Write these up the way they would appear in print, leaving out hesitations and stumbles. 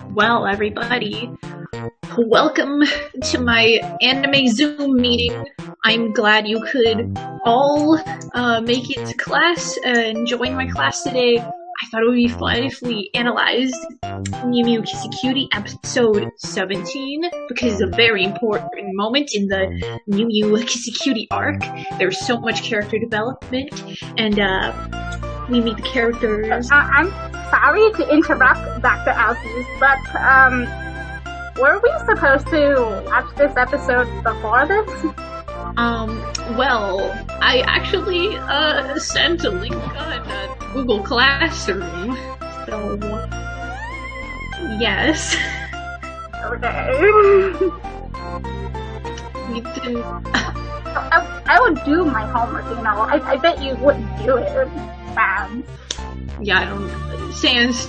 Well, everybody, welcome to my anime Zoom meeting. I'm glad you could all make it to class and join my class today. I thought it would be fun if we analyzed Mew Mew Kissy Cutie episode 17 because it's a very important moment in the Mew Mew Kissy Cutie arc. There's so much character development, and we meet the characters. I'm sorry to interrupt, Dr. Alphys, but were we supposed to watch this episode before this? Well, I actually sent a link on Google Classroom, so yes. Okay. You didn't. I would do my homework, you know. I bet you wouldn't do it. Yeah, I don't. Sans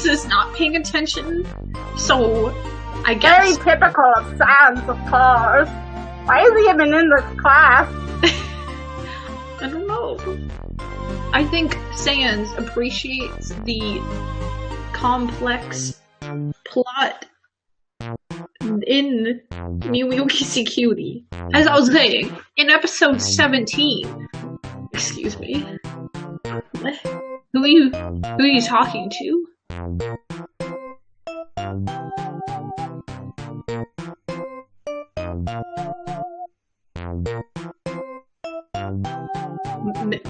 is not paying attention, so I guess. Very typical of Sans, of course. Why is he even in this class? I don't know. I think Sans appreciates the complex plot in Mew Mew Kissy Cutie. As I was saying, in episode 17. Excuse me. What? Who are you talking to?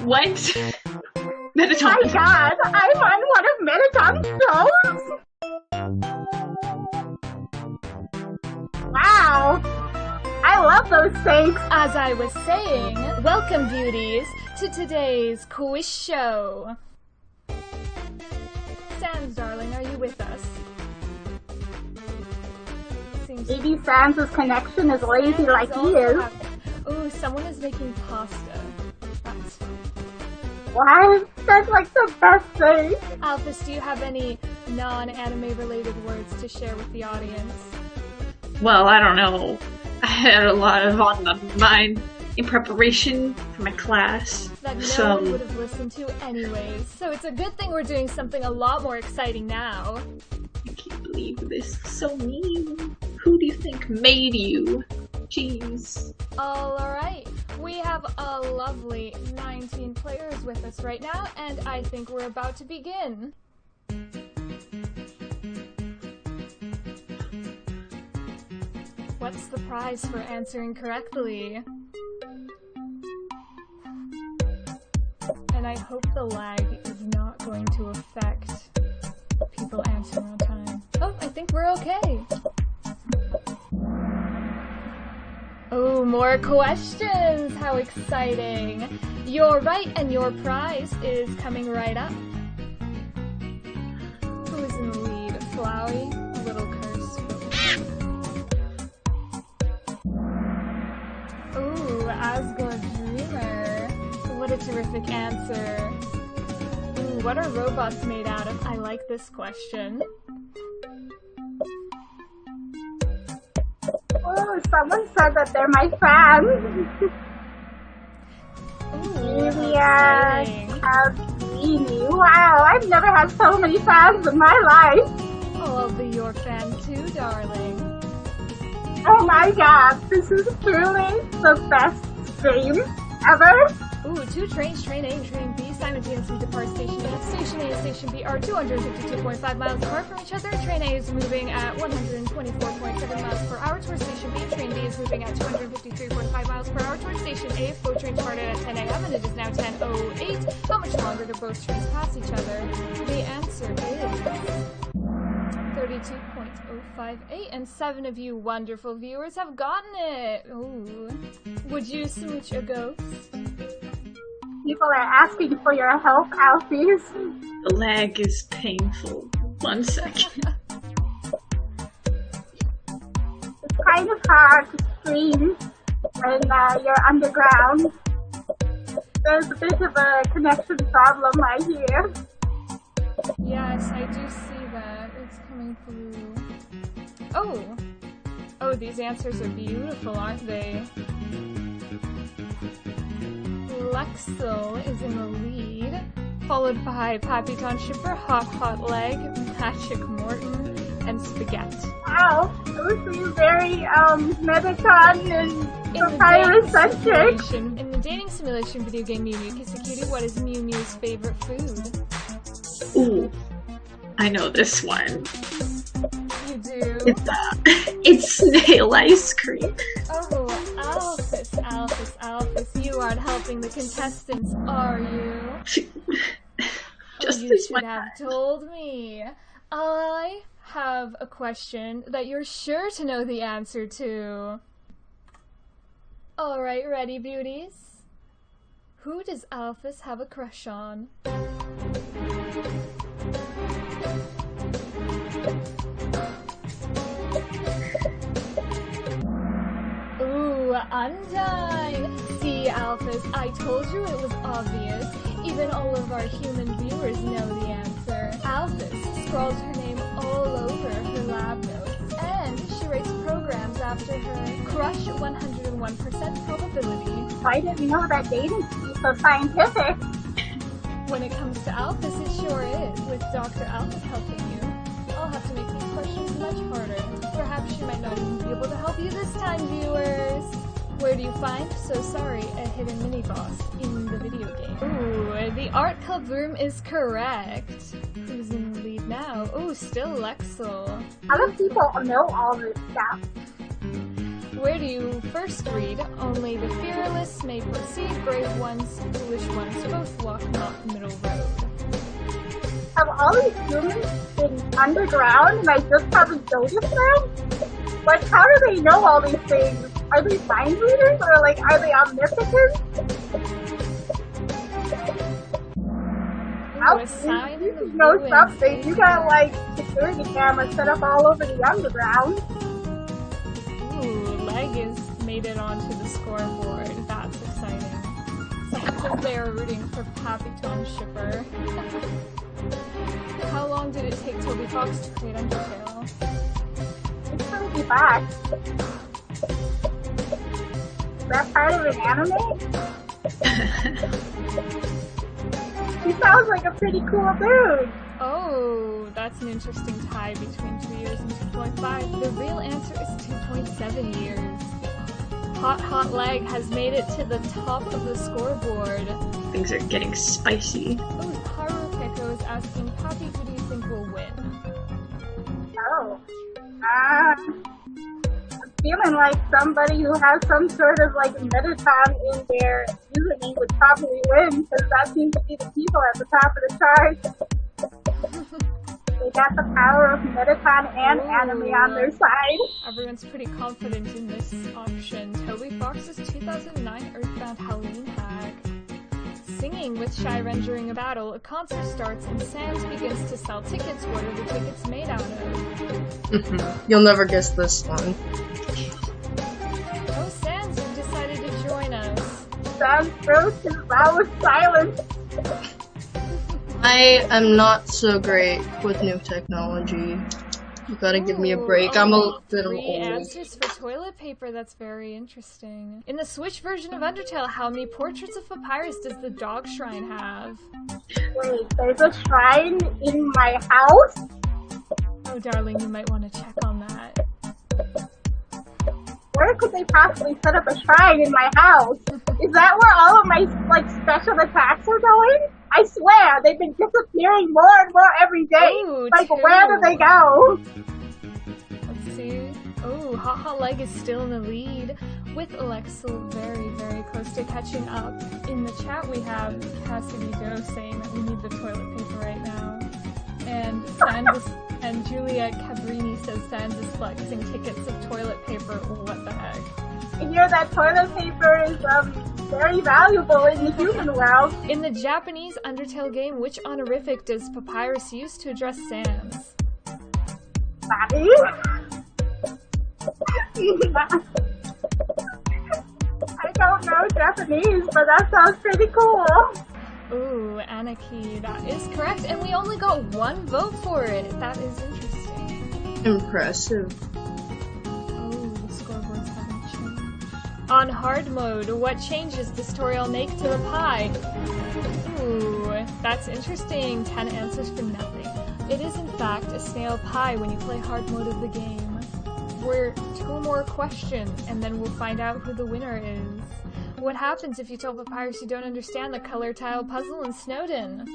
What? Mettaton. My god, I'm on one of Mettaton's shows? Wow! I love those things! As I was saying, welcome, beauties, to today's quiz show. Sans, darling, are you with us? Maybe Sans' connection is lazy like he is. Ooh, someone is making pasta. That's fun. What? That's like the best thing. Alphys, do you have any non-anime related words to share with the audience? Well, I don't know. I had a lot of on my mind in preparation for my class. That no one would have listened to anyways. So it's a good thing we're doing something a lot more exciting now. I can't believe this. So mean. Who do you think made you? Jeez. Alright, we have a lovely 19 players with us right now, and I think we're about to begin. What's the prize for answering correctly? And I hope the lag is not going to affect people answering on time. Oh, I think we're okay. Oh, more questions! How exciting! You're right, and your prize is coming right up. Who is in the lead? Flowey? Little Curse? Ooh, Asgore Dreamer. What a terrific answer. Ooh, what are robots made out of? I like this question. Oh, someone said that they're my fans. Julia, Albini. Wow, I've never had so many fans in my life. Oh, I'll be your fan too, darling. Oh my god, this is truly the best stream ever. Ooh, two trains, train A and train B, simultaneously depart Station A. Station A and Station B are 252.5 miles apart from each other. Train A is moving at 124.7 miles per hour towards Station B. Train B is moving at 253.5 miles per hour towards Station A. Both trains started at 10 a.m. and it is now 10:08. How much longer do both trains pass each other? The answer is 32.058, and 7 of you wonderful viewers have gotten it. Ooh. Would you smooch a ghost? People are asking for your help, Alphys. The lag is painful. 1 second. It's kind of hard to stream when you're underground. There's a bit of a connection problem, I hear. Yes, I do see that. It's coming through. Oh! Oh, these answers are beautiful, aren't they? Lexel is in the lead, followed by Mettaton Shipper, Hot Leg, Magic Morton, and Spaghetti. Wow, those seem very Mettaton and Papyrus-centric. In the dating simulation video game Mew Mew Kiss a Cutie, what is Mew Mew's favorite food? Ooh, I know this one. You do? It's snail ice cream. Oh, Alphys, you aren't helping the contestants, are you? Just you this should one. have told me. I have a question that you're sure to know the answer to. Alright, ready, beauties? Who does Alphys have a crush on? Ooh, Undyne! See, Alphys, I told you it was obvious. Even all of our human viewers know the answer. Alphys scrawls her name all over her lab notes, and she writes programs after her crush 101% probability. I didn't know that dating could be so scientific. When it comes to Alphys, it sure is, with Dr. Alphys helping you. I'll have to make these questions much harder. Perhaps she might not even be able to help you this time, viewers. Where do you find, so sorry, a hidden mini-boss in the video game? Ooh, the art club room is correct. Who's in the lead now? Ooh, still Lexel. How do people know all this stuff? Where do you first read? Only the fearless may proceed, brave ones, foolish ones, both walk not the middle road. Have all these humans been underground and I just haven't noticed them? Like, how do they know all these things? Are they mind readers or like, are they omnipotent? You know something. You got like security cameras set up all over the underground. Ooh, Leg has made it onto the scoreboard. That's exciting. Someone says they are rooting for Mettaton Shipper. How long did it take Toby Fox to create Undertale? It's Toby Fox. Is that part of an anime? He sounds like a pretty cool dude. Oh, that's an interesting tie between 2 years and 2.5. The real answer is 2.7 years. Hot Leg has made it to the top of the scoreboard. Things are getting spicy. Oh, Haru Keiko is asking, Poppy, who do you think will win? Oh. I'm feeling like somebody who has some sort of like Mettaton in their username would probably win, because that seems to be the people at the top of the chart. They got the power of Mettaton and anime on their side. Everyone's pretty confident in this option. Toby Fox's 2009 Earthbound Halloween hack. Singing with Shy Ren during a battle, a concert starts and Sans begins to sell tickets. What are the tickets made out of? You'll never guess this one. Oh, Sans, you've decided to join us. Sans broke his vow of silence. I am not so great with new technology. You gotta give me a break. I'm a little Three old. answers for toilet paper. That's very interesting. In the Switch version of Undertale, how many portraits of Papyrus does the dog shrine have? Wait, there's a shrine in my house? Oh, darling, you might want to check on that. Where could they possibly set up a shrine in my house? Is that where all of my like special attacks are going? I swear, they've been disappearing more and more every day. Ooh, like, where do they go? Let's see. Oh, Haha Leg is still in the lead, with Alexel very, very close to catching up. In the chat, we have Cassidy Doe saying that we need the toilet paper right now. And and Julia Cabrini says Sans is flexing tickets of toilet paper. What the heck? I hear that toilet paper is very valuable in the human world. In the Japanese Undertale game, which honorific does Papyrus use to address Sans? Daddy? I don't know Japanese, but that sounds pretty cool. Ooh, Anarchy, that is correct, and we only got one vote for it. That is interesting. Impressive. Oh, the scoreboards haven't changed. On hard mode, what changes does Toriel make to the pie? Ooh, that's interesting. 10 answers for nothing. It is in fact a snail pie when you play hard mode of the game. We're 2 more questions, and then we'll find out who the winner is. What happens if you tell Papyrus you don't understand the color tile puzzle in Snowdin?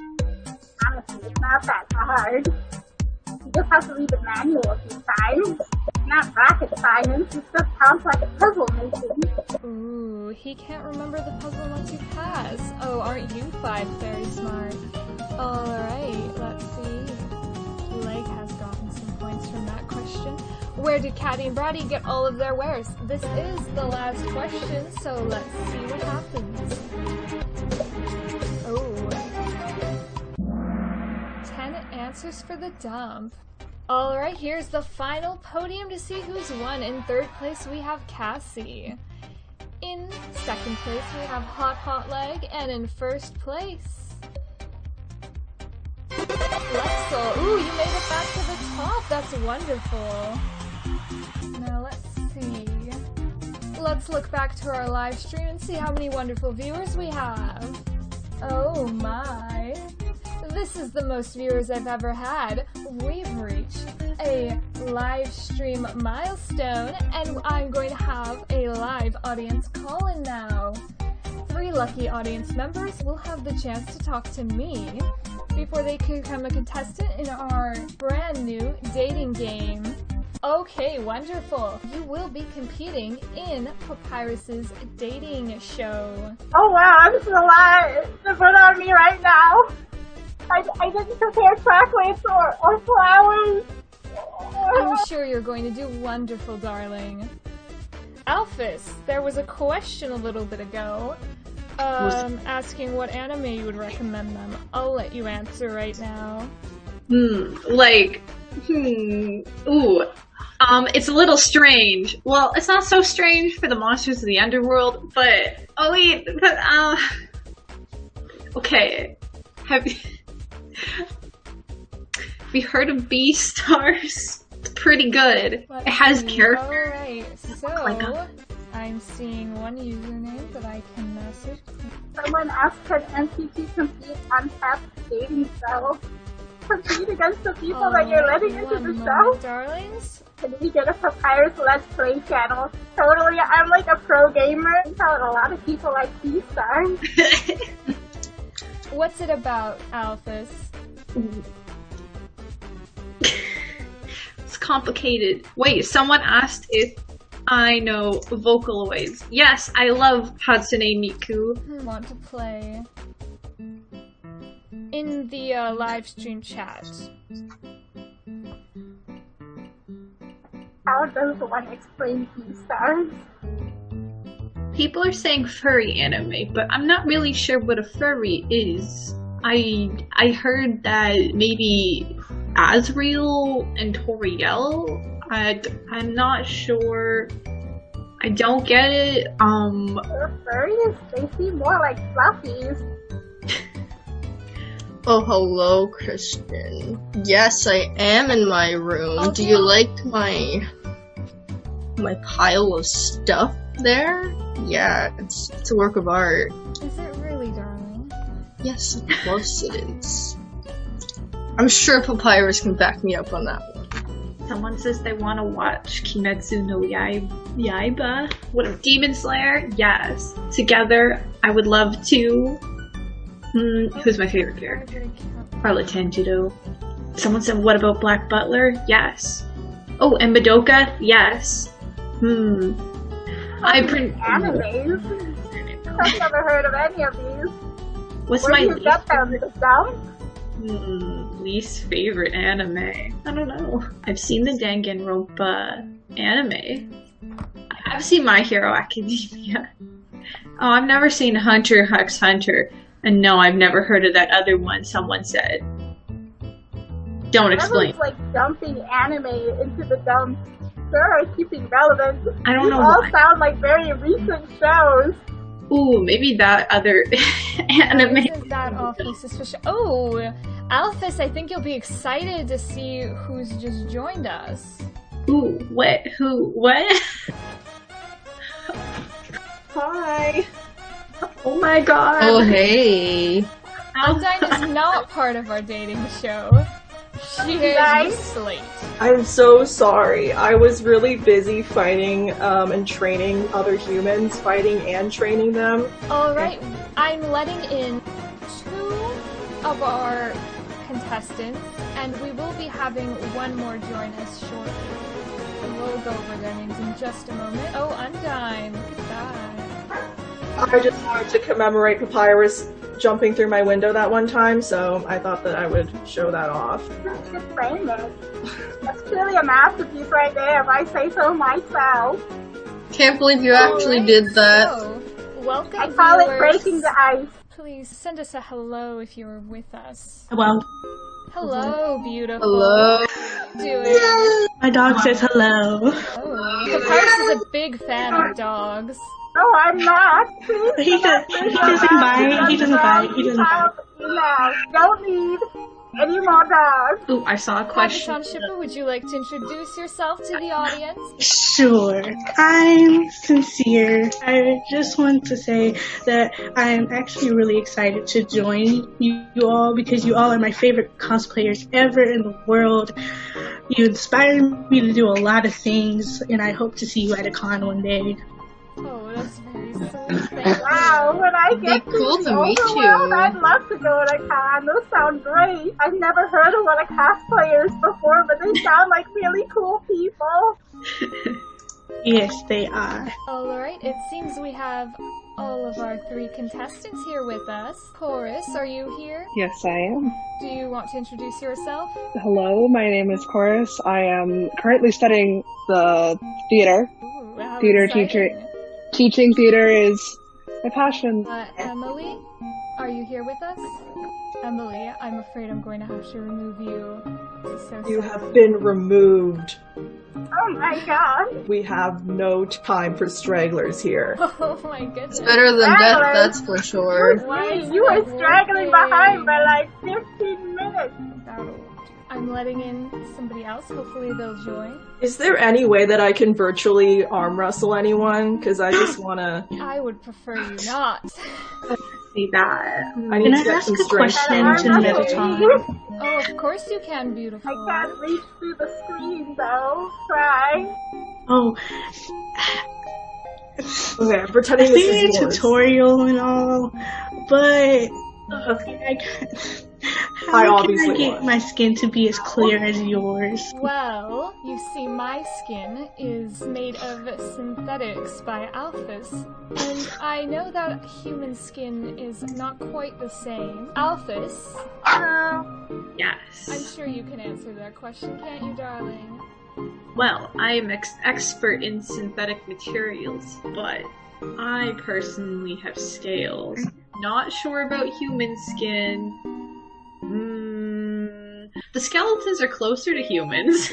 Honestly, it's not that hard. You just have to read the manual a few times. It's not rocket science, it's just complex puzzle making. Ooh, he can't remember the puzzle once you pass. Oh, aren't you 5 very smart? Alright, let's see. Leg has gotten some points from that question. Where did Caddy and Brady get all of their wares? This is the last question, so let's see what happens. Oh. 10 answers for the dump. Alright, here's the final podium to see who's won. In 3rd place, we have Cassie. In 2nd place, we have Hot Leg. And in 1st place, Lexel. Ooh, you made it back to the top. That's wonderful. Now let's see. Let's look back to our live stream and see how many wonderful viewers we have. Oh my. This is the most viewers I've ever had. We've reached a live stream milestone, and I'm going to have a live audience call-in now. 3 lucky audience members will have the chance to talk to me before they can become a contestant in our brand new dating game. Okay, wonderful. You will be competing in Papyrus's dating show. Oh wow, I'm just gonna lie. To put on me right now. I didn't prepare chocolates or flowers. I'm sure you're going to do wonderful, darling. Alphys, there was a question a little bit ago, asking what anime you would recommend them. I'll let you answer right now. It's a little strange. Well, it's not so strange for the monsters of the underworld, but okay. Have you heard of Beastars? It's pretty good. It has character. Alright, so I'm seeing one username that I can message. Someone asked, can NCT compete on Tap's dating show? Compete against the people that you're letting into the show? Darlings? Can we get a Papyrus Let's Play channel? Totally, I'm like a pro gamer. I tell a lot of people like Beastars. What's it about, Alphys? It's complicated. Wait, someone asked if I know Vocaloids. Yes, I love Hatsune Miku. Want to play in the live stream chat. How does one explain Beastars? People are saying furry anime, but I'm not really sure what a furry is. I heard that maybe Azriel and Toriel. I'm not sure. I don't get it. They're furries? They seem more like fluffies. Oh, hello, Christian. Yes, I am in my room. Oh, do you like my pile of stuff there? Yeah, it's a work of art. Is it really, darling? Yes, of course it is. I'm sure Papyrus can back me up on that one. Someone says they want to watch Kimetsu no Yaiba. What, Demon Slayer? Yes. Together, I would love to. Who's my favorite character? Carla Tenjido. Someone said, what about Black Butler? Yes. Oh, and Madoka? Yes. Animes? I've never heard of any of these. What's Where my do you get them? The dump? least favorite anime? I don't know. I've seen the Danganronpa anime. I've seen My Hero Academia. Oh, I've never seen Hunter x Hunter. And no, I've never heard of that other one someone said. Don't explain. Everyone's like dumping anime into the dump. Sure, keeping relevant. I don't These know all why. sound like very recent shows. Ooh, maybe that other anime. Isn't that awfully suspicious? Oh, Alphys, I think you'll be excited to see who's just joined us. Ooh, what? Who? What? Hi. Oh my god. Oh, hey. Undyne is not part of our dating show. She is slate. I'm so sorry. I was really busy fighting and training other humans, fighting and training them. Alright, I'm letting in 2 of our contestants, and we will be having one more join us shortly. We'll go over their names in just a moment. Oh, Undyne, look at that. I just wanted to commemorate Papyrus jumping through my window that one time, so I thought that I would show that off. Just saying it. That's truly a masterpiece right there, if I say so myself. Can't believe you actually did that. So, welcome, I call it viewers. breaking the ice. Please send us a hello if you're with us. Hello. Hello, beautiful. Hello. How you doing? My dog says hello. Oh, Papyrus is a big fan of dogs. No, I'm not. He doesn't bite. He doesn't bite. He doesn't bite. No, don't need any more dogs. Ooh, I saw a question. Mettaton Shipper, would you like to introduce yourself to the audience? Sure. I'm sincere. I just want to say that I'm actually really excited to join you all because you all are my favorite cosplayers ever in the world. You inspire me to do a lot of things, and I hope to see you at a con one day. Oh, that's very sweet. Thank you. Wow, when I get Be cool to to the meet overworld, you. I'd love to go to a con. Those sound great. I've never heard of a lot of cosplayers before, but they sound like really cool people. Yes, they are. Alright, it seems we have all of our 3 contestants here with us. Chorus, are you here? Yes, I am. Do you want to introduce yourself? Hello, my name is Chorus. I am currently studying the theater. Ooh, how Theater exciting. teacher. Teaching theater is my passion. Emily, are you here with us? Emily, I'm afraid I'm going to have to remove you. This is so You sad. have been removed. Oh my god. We have no time for stragglers here. Oh my goodness. It's better than death, that's for sure. Why is You were that straggling working? behind by like 15 minutes. I'm letting in somebody else. Hopefully they'll join. Is there any way that I can virtually arm wrestle anyone? Because I just wanna. I would prefer you not. See that. I need Can to I get ask some a strength. question to Mettaton? Oh, of course you can, beautiful. I can't reach through the screen though. Try. Oh, Okay, I'm pretending I this see is a yours. tutorial and all, but how can obviously I get won. my skin to be as clear as yours? Well, you see, my skin is made of synthetics by Alphys, and I know that human skin is not quite the same. Alphys, I'm Yes. sure you can answer that question, can't you, darling? Well, I am expert in synthetic materials, but I personally have scales. Not sure about human skin. The skeletons are closer to humans.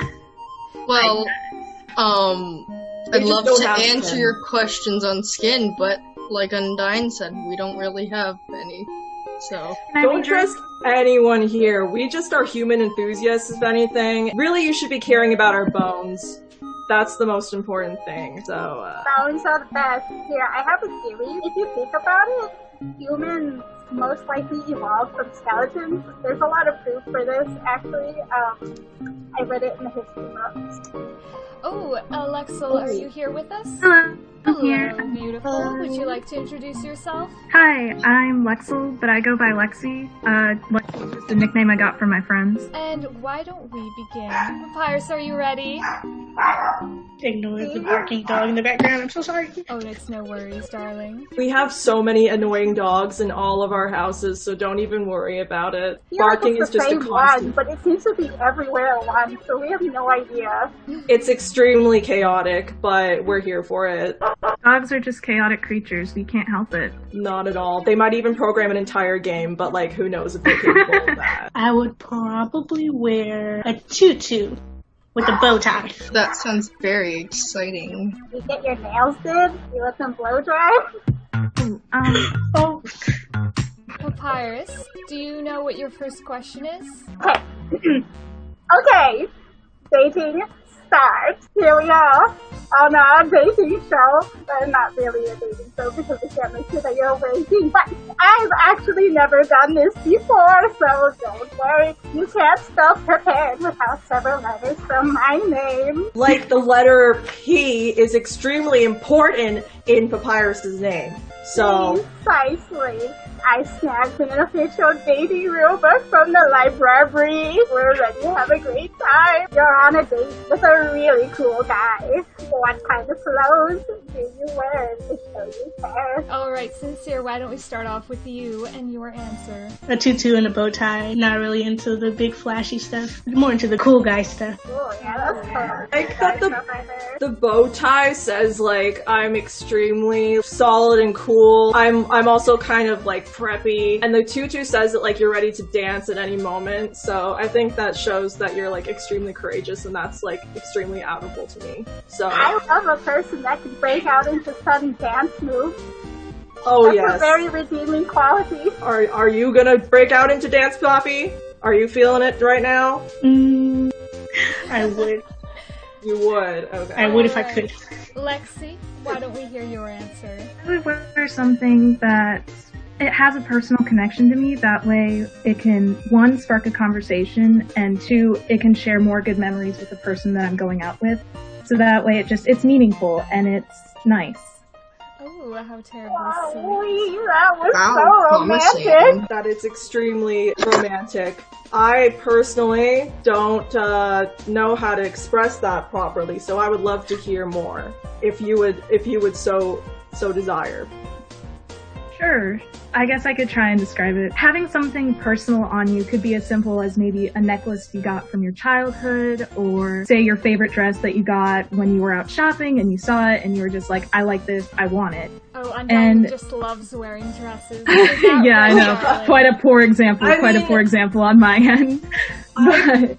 Well, They I'd just love don't to have answer skin. your questions on skin, but like Undyne said, we don't really have any. So, Don't trust anyone here. We just are human enthusiasts, if anything. Really, you should be caring about our bones. That's the most important thing. So, Bones are the best. Here, I have a theory. If you think about it, humans most likely evolved from skeletons. There's a lot of proof for this, actually. I read it in the history books. Oh, Alexel, are you here with us? Hello, I'm Hello, here. beautiful. Would you like to introduce yourself? Hi, I'm Lexel, but I go by Lexi. Lexi is just a nickname I got from my friends. And why don't we begin? Papyrus, are you ready? Ignore the barking dog in the background. I'm so sorry. Oh, it's no worries, darling. we have so many annoying dogs in all of our houses, so don't even worry about it. I feel like Barking it's is the just a same one, constant. but it seems to be everywhere at once, so we have no idea. It's extremely chaotic, but we're here for it. Dogs are just chaotic creatures. You can't help it. Not at all. They might even program an entire game, but like, who knows if they're capable of that. I would probably wear a tutu with a bow tie. that sounds very exciting. You get your nails did, you let them blow dry. Oh, Papyrus, do you know what your first question is? Okay. Okay. Dating start. Here we are on our dating show. Not really a dating show because we can't make sure that you're waiting, but I've actually never done this before, so don't worry. You can't spell prepared without several letters from my name. Like the letter P is extremely important in Papyrus's name. So precisely. I snagged an official dating rule book from the library. We're ready to have a great time. You're on a date with a really cool guy. What kind of clothes do you wear to show you care? Alright, Sincere, why don't we start off with you and your answer? A tutu and a bow tie. Not really into the big flashy stuff. More into the cool guy stuff. Oh, yeah, that's cool. I thought the bow tie says like I'm extremely solid and cool. I'm also kind of like preppy, and the tutu says that like you're ready to dance at any moment. So I think that shows that you're like extremely courageous, and that's like extremely admirable to me. So I love a person that can break out into sudden dance moves. Oh, that's yes. a very redeeming quality. Are you gonna break out into dance, Poppy? Are you feeling it right now? I would. You would. Okay. I would if I could. Lexi, why don't we hear your answer? I would wear something that it has a personal connection to me. That way it can, one, spark a conversation, and two, it can share more good memories with the person that I'm going out with. So that way it's meaningful and it's nice. Oh, how terribly sweet. Oh, that was Wow, so romantic. That it's extremely romantic. I personally don't know how to express that properly, so I would love to hear more if you would so desire. Sure. I guess I could try and describe it. Having something personal on you could be as simple as maybe a necklace you got from your childhood, or say your favorite dress that you got when you were out shopping and you saw it and you were just like, I like this, I want it. Oh, Undyne just loves wearing dresses. Yeah, I know. Quite a poor example. A poor example on my end. But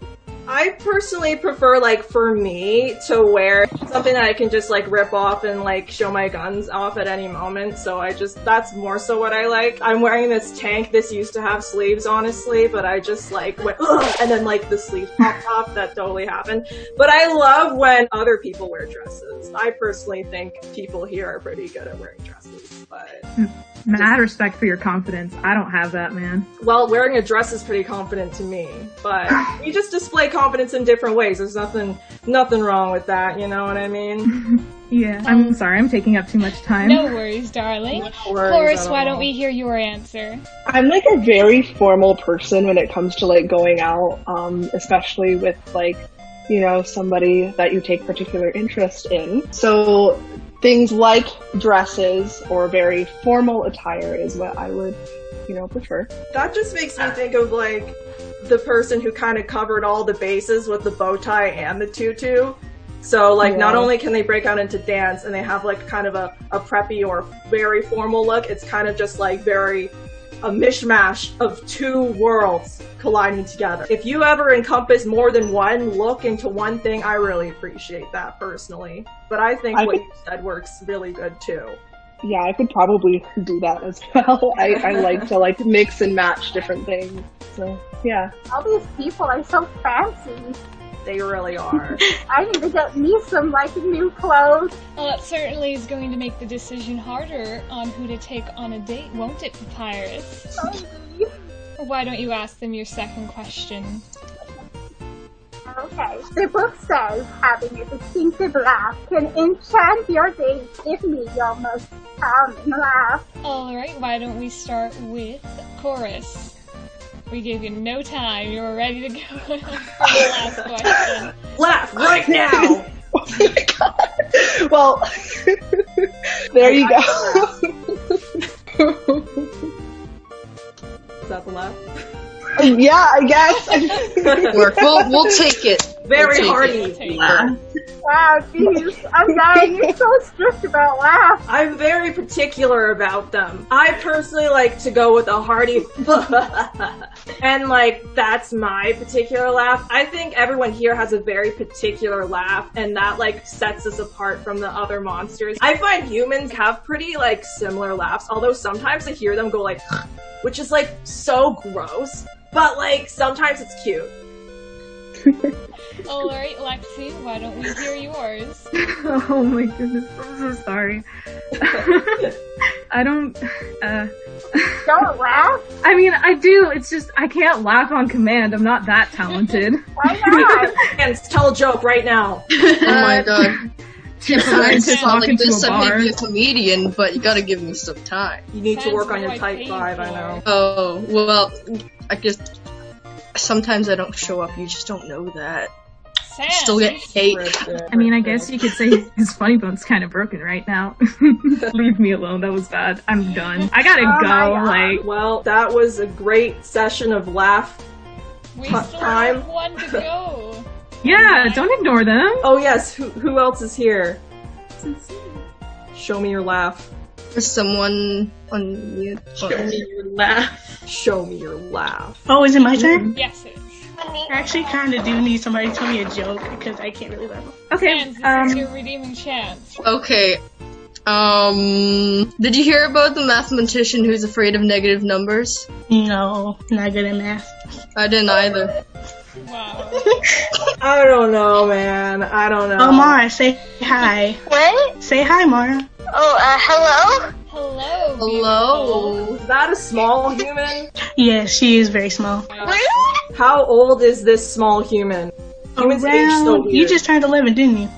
I personally prefer, like, for me to wear something that I can just, like, rip off and, like, show my guns off at any moment. So that's more so what I like. I'm wearing this tank. This used to have sleeves, honestly, but I just, like, went, ugh, and then, like, the sleeves popped off. That totally happened. But I love when other people wear dresses. I personally think people here are pretty good at wearing dresses, but... Mad respect for your confidence. I don't have that, man. Well, wearing a dress is pretty confident to me, but we just display confidence in different ways. There's nothing wrong with that, you know what I mean? Yeah, I'm sorry, I'm taking up too much time. No worries, darling. No worries Chorus, at why all. don't we hear your answer? I'm like a very formal person when it comes to like going out, especially with like, you know, somebody that you take particular interest in. So things like dresses or very formal attire is what I would, you know, prefer. That just makes me think of like the person who kind of covered all the bases with the bow tie and the tutu. So like not only can they break out into dance and they have like kind of a preppy or very formal look, it's kind of just like a mishmash of two worlds colliding together. If you ever encompass more than one look into one thing, I really appreciate that personally. But I think what you said works really good too. Yeah, I could probably do that as well. I like to like mix and match different things. So yeah. All these people are so fancy. They really are. I need to get me some like new clothes. Well, that certainly is going to make the decision harder on who to take on a date, won't it, Papyrus? Why don't you ask them your second question? Okay. The book says having a distinctive laugh can enchant your date. Give me your most charming laugh. Alright, why don't we start with Chorus? We gave you no time. You were ready to go for the last question. Laugh right now! Oh my god. Well, there you go. Is that the laugh? Yeah, I guess. We'll take it. Very We'll hearty. take it. Wow, jeez. I'm dying. You're so strict about laughs. I'm very particular about them. I personally like to go with a hearty and like that's my particular laugh. I think everyone here has a very particular laugh and that like sets us apart from the other monsters. I find humans have pretty like similar laughs, although sometimes I hear them go like which is like so gross, but like sometimes it's cute. Alright, Lexi, why don't we hear yours? Oh my goodness, I'm so sorry. I don't, Don't laugh. I mean, I do, it's just, I can't laugh on command, I'm not that talented. Why not? And tell a joke right now. Oh my god. Can't Scientists pretend walk like into this. a I may bar. be a comedian, but you gotta give me some time. You need to Depends work on your what type I 5, I paid know. for. Oh, well, I guess sometimes I don't show up, you just don't know that. Sam, Still get hate. I mean, I guess you could say his funny bone's kind of broken right now. Leave me alone, that was bad. I'm done. I gotta Oh my go, God. like, Well, that was a great session of laugh. we still time. have one to go. yeah, don't ignore them. Oh yes, who else is here? Show me your laugh. There's someone on mute. Your laugh. Show me your laugh. Oh, is it my turn? Yes, it is. I actually kind of do need somebody to tell me a joke because I can't really laugh. Okay, Sans, this is your redeeming chance. Okay. Did you hear about the mathematician who's afraid of negative numbers? No, not good at math. I didn't either. Wow. I don't know, man. I don't know. Oh, Mara, say hi. What? Say hi, Mara. Oh, hello? Hello. Hello. Is that a small human? Yes, she is very small. Really? How old is this small human? Humans age so Around, weird. you just turned 11, didn't you?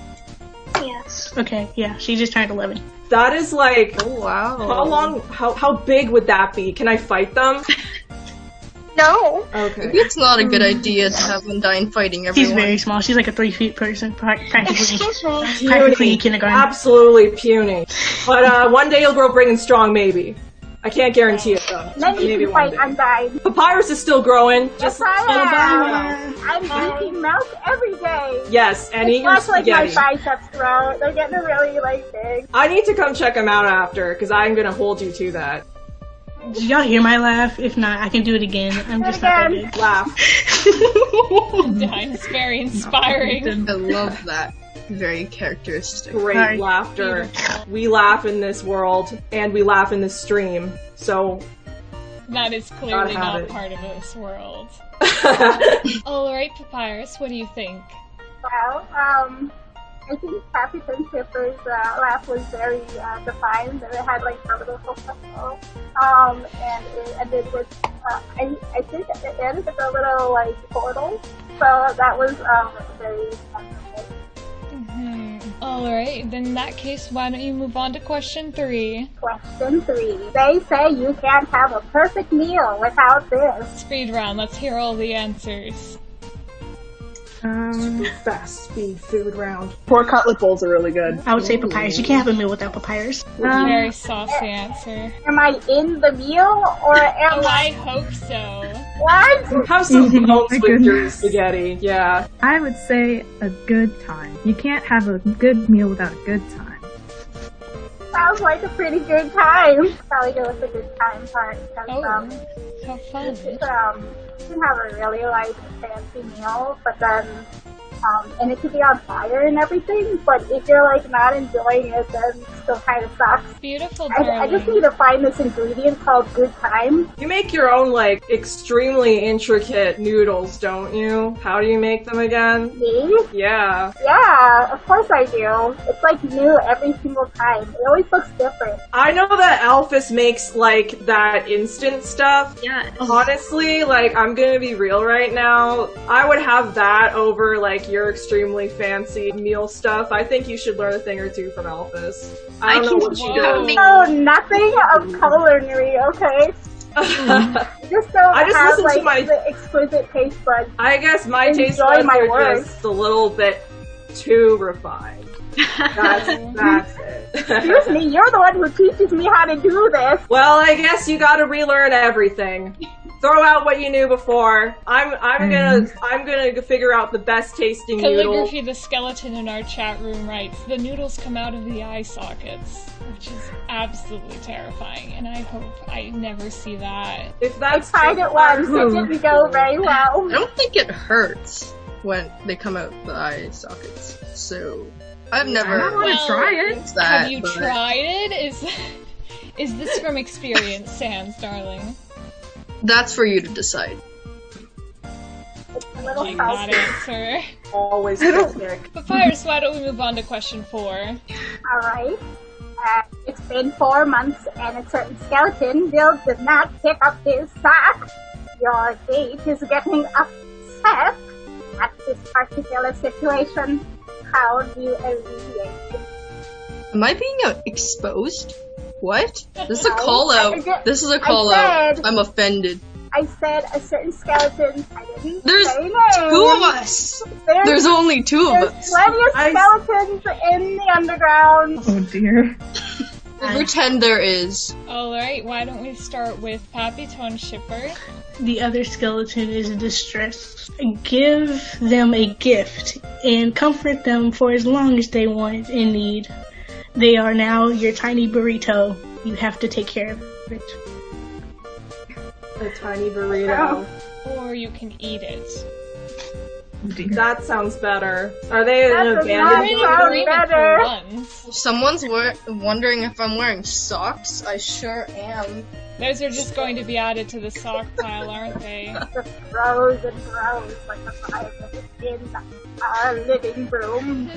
Yes. Okay, yeah, she just turned 11. That is like, Oh, wow. how big would that be? Can I fight them? No. Okay. Maybe it's not a good idea to have Undyne fighting She's everyone. very small. She's like a 3 feet person, practically. Excuse me. Practically kindergarten. Absolutely puny. But one day you'll grow big and strong, maybe. I can't guarantee it though. Then you Maybe can one fight day. Undyne. Papyrus is still growing. Yes, Just I am. I'm drinking milk every day. yes, and eating Plus, like, my spaghetti. biceps grow. They're getting really, like, big. I need to come check him out after, because I'm gonna hold you to that. Did y'all hear my laugh? If not, I can do it again. I'm just not that good. Laugh. It's very inspiring. I love that. Very characteristic. Great Hi. laughter. We laugh in this world, and we laugh in this stream. So, That is clearly Gotta have not it. part of this world. Alright, Papyrus, what do you think? Well, I think Captain Chipper's laugh was very defined, and it had like a little festival. And it ended with, I think it ended with a little like portal. So that was very memorable. Alright, then in that case, why don't you move on to question 3? Question 3. They say you can't have a perfect meal without this. Speed round, let's hear all the answers. fast speed food round. Pork cutlet bowls are really good. I would say papyrus. You can't have a meal without papyrus. Very saucy answer. Am I in the meal or am Oh, I? I hope so. What? Have some bones my with your goodness. spaghetti. Yeah. I would say a good time. You can't have a good meal without a good time. Sounds like a pretty good time. Probably go with the good time part because Oh, how fun. you can have a really like fancy meal, but then and it could be on fire and everything. But if you're like not enjoying it, then it still kind of sucks. Beautiful, I just darling. need to find this ingredient called good time. You make your own, like, extremely intricate noodles, don't you? How do you make them again? Me? Yeah. Yeah, of course I do. It's like new every single time. It always looks different. I know that Alphys makes, like, that instant stuff. Yeah. Honestly, like, I'm gonna be real right now. I would have that over, like, your extremely fancy meal stuff. I think you should learn a thing or two from Alphys. I don't know what she Whoa. does. Oh, nothing of culinary, okay? Just don't I just have listen to like my- the exquisite taste buds. I guess my Enjoy taste buds my are work. just a little bit too refined. That's it. Excuse me, you're the one who teaches me how to do this. Well, I guess you gotta relearn everything. Throw out what you knew before. I'm gonna figure out the best tasting noodle. Calligraphy the skeleton in our chat room writes, the noodles come out of the eye sockets, which is absolutely terrifying, and I hope I never see that. If that's Tried it once, it didn't go very well. I don't think it hurts when they come out the eye sockets. So I've never. I don't want to try it. used that, Have you but- tried it? Is this from experience, Sans, darling? That's for you to decide. little like that salty. answer. Always cryptic. Papyrus, why don't we move on to question 4? Alright. It's been 4 months and a certain skeleton still did not pick up his sock. Your date is getting upset at this particular situation. How do you alleviate it? Am I being exposed? What? This is a No, call I out. did- This is a I call out. said- I'm offended. I said a certain skeleton. I didn't There's say names. 2 of us. There's There's only 2 of There's us. plenty of skeletons in the underground. Oh dear. Pretend there is. Alright, why don't we start with Mettaton Shipper? The other skeleton is distressed. Give them a gift and comfort them for as long as they want and need. They are now your tiny burrito. You have to take care of it. A tiny burrito. Or you can eat it. Oh dear. That sounds better. Are they in an That does We're not abandoned in sound agreement better. for once. If someone's wondering if I'm wearing socks, I sure am. Those are just going to be added to the sock pile, aren't they? Just grows and grows like the fire in our living room.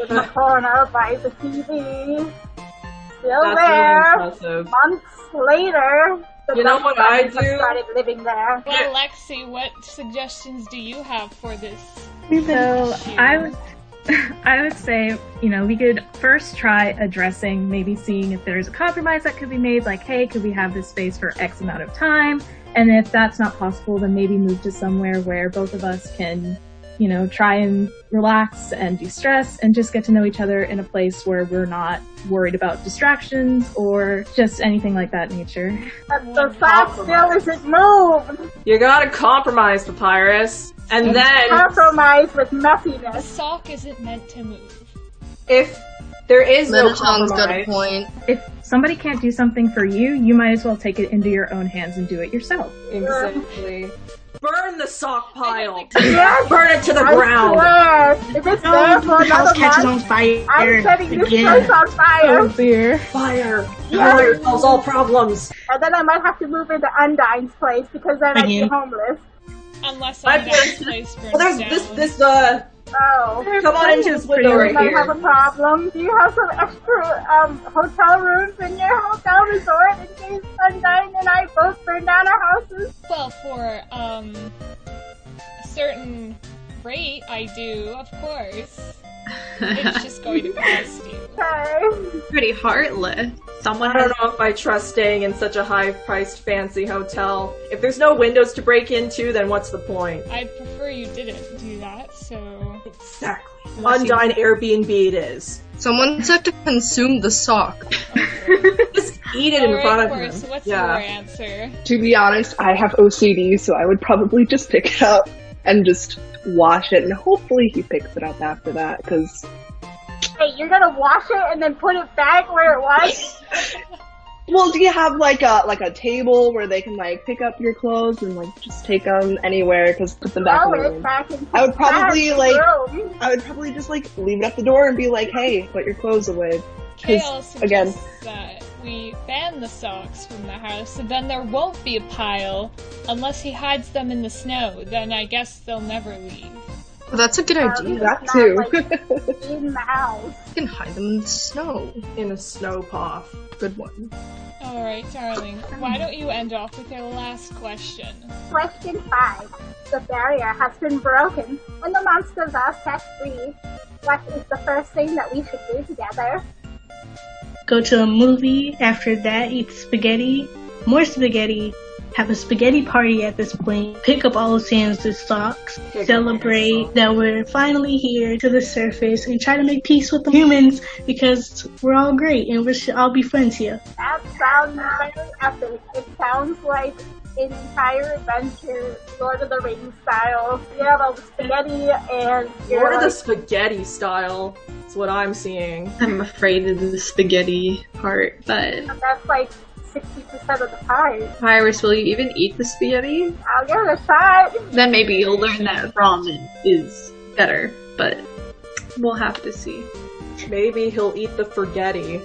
In the corner by the TV. Still That's there. really impressive. Months later, the You know what I Dumbledores have do? started living there. Well, Lexi, what suggestions do you have for this? So issue? I would say, we could first try addressing, maybe seeing if there's a compromise that could be made, like, hey, could we have this space for X amount of time? And if that's not possible, then maybe move to somewhere where both of us can, try and relax and de-stress and just get to know each other in a place where we're not worried about distractions or just anything like that nature. But the sock still isn't moved. You gotta compromise, Papyrus. And then, Compromise with The messiness. sock isn't meant to move. if there is no Mettaton's got a compromise, point. If somebody can't do something for you, you might as well take it into your own hands and do it yourself. exactly. Burn the sock pile. Yes, Burn it to the I ground. swear. If it's there for The house another catches on month, fire I'm setting this again. place on fire. dear. Fire. Yeah. Fire solves all problems. And then I might have to move into Undyne's place because then I'd be Again. homeless. Unless My Undyne's place- place burns Well, there's down. this, Oh. come on into this window right I might have a here. problem. Do you have some extra hotel rooms in your hotel resort in case Undyne and I both burn down our houses? Well, for a certain rate, I do, of course. It's just going to cost you. Okay. Pretty heartless. Someone I don't has know if I trust staying in such a high-priced fancy hotel. If there's no windows to break into, then what's the point? I'd prefer you didn't do that, so... Exactly. Undyne Airbnb it is. Someone's have to consume the sock. Just eat it in Alright, front of Boris, him. what's your answer? To be honest, I have OCD, so I would probably just pick it up and just wash it, and hopefully he picks it up after that, because Hey, you're gonna wash it and then put it back where it was? well, do you have like a table where they can like pick up your clothes and like just take them anywhere, because put them back in the Throw it room. back into I would probably the like room. I would probably just like leave it at the door and be like, hey, put your clothes away. Kale again- suggests that we ban the socks from the house, and then there won't be a pile unless he hides them in the snow. Then I guess they'll never leave. Well, that's a good idea. That Not, too. like, in the house. You can hide them in the snow. In a snow path. Good one. Alright, darling, why don't you end off with your last question? Question 5. The barrier has been broken and the monsters are set free. What is the first thing that we should do together? Go to a movie, after that eat spaghetti, more spaghetti, have a spaghetti party at this point, pick up all of Sans' socks, celebrate that we're finally here to the surface, and try to make peace with the humans because we're all great and we should all be friends here. That sounds very epic. It sounds like an entire adventure, Lord of the Rings style. You have all the spaghetti and you're Lord of the like, spaghetti style. That's what I'm seeing. I'm afraid of the spaghetti part, but that's like 60% of the pie. Papyrus, will you even eat the spaghetti? I'll give it a shot. Then maybe you'll learn that ramen is better, but we'll have to see. Maybe he'll eat the forgetty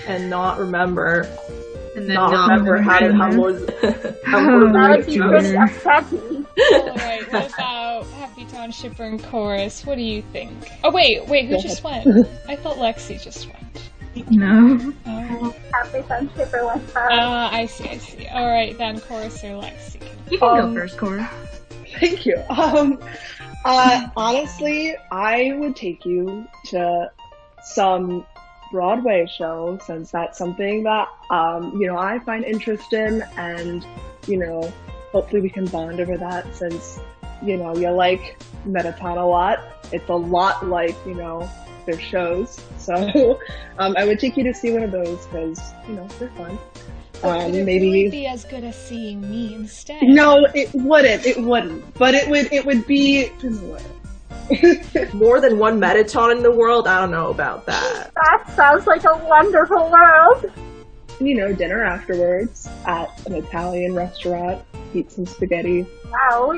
and not remember. And then Not not remember how to remember. how That would be Oh, pretty dear. upsetting. Alright, what about Happy Town Shipper and Chorus? What do you think? Oh, wait, who just went? I thought Lexi just went. No. Oh. Happy Town Shipper went first. I see. Alright, then Chorus or Lexi. You can go first, Cora. Thank you. Honestly, I would take you to some Broadway show, since that's something that, I find interest in, and, hopefully we can bond over that, since, you like Mettaton a lot. It's a lot like, their shows. So, I would take you to see one of those, because, they're fun. Could it maybe really be as good as seeing me instead? No, it wouldn't. But it would be more than one Mettaton in the world? I don't know about that. That sounds like a wonderful world. Dinner afterwards at an Italian restaurant, eat some spaghetti. Wow.